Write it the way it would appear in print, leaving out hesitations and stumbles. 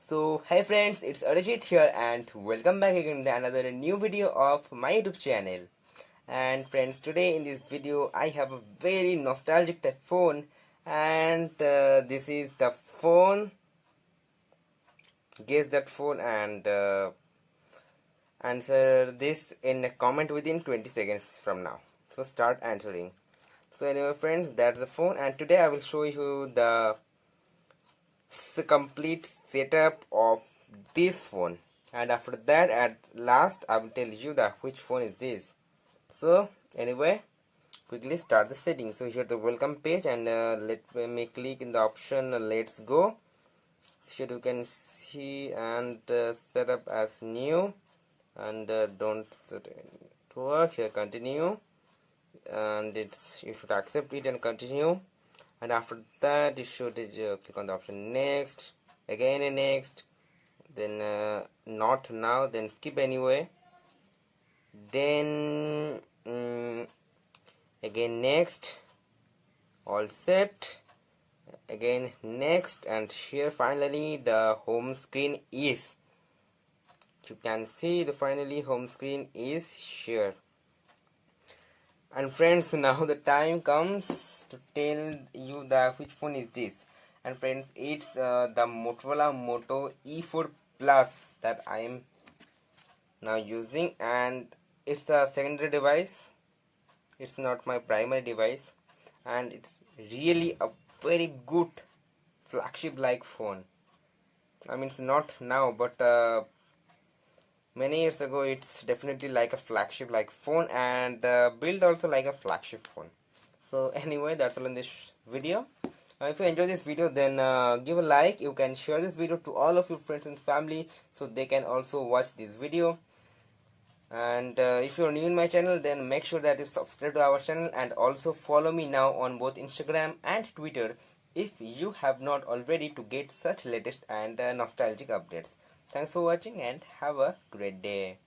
So hi friends, it's Arjit here and welcome back again to another new video of my YouTube channel. And friends, today in this video I have a very nostalgic type phone, and this is the phone. Guess that phone and answer this in a comment within 20 seconds from now. So start answering. So anyway friends, that's the phone, and today I will show you the complete setup of this phone, and after that at last I will tell you that which phone is this. So anyway, quickly start the settings. So here the welcome page, and let me click in the option let's go. Here you can see and set up as new, and don't set it to work. Here continue, and you should accept it and continue. And after that you should click on the option next, again and next, then not now, then skip anyway, then again next, all set, again next, and here finally the home screen is, you can see the finally home screen is here. And friends, now the time comes to tell you the which phone is this. And friends, it's the Motorola Moto E4 Plus that I am now using, and it's a secondary device. It's not my primary device, and it's really a very good flagship-like phone. I mean, it's not now, but many years ago it's definitely like a flagship like phone, and built also like a flagship phone. So anyway, that's all in this video. If you enjoy this video, then give a like. You can share this video to all of your friends and family so they can also watch this video. And if you're new in my channel, then make sure that you subscribe to our channel, and also follow me now on both Instagram and Twitter if you have not already, to get such latest and nostalgic updates. Thanks for watching and have a great day.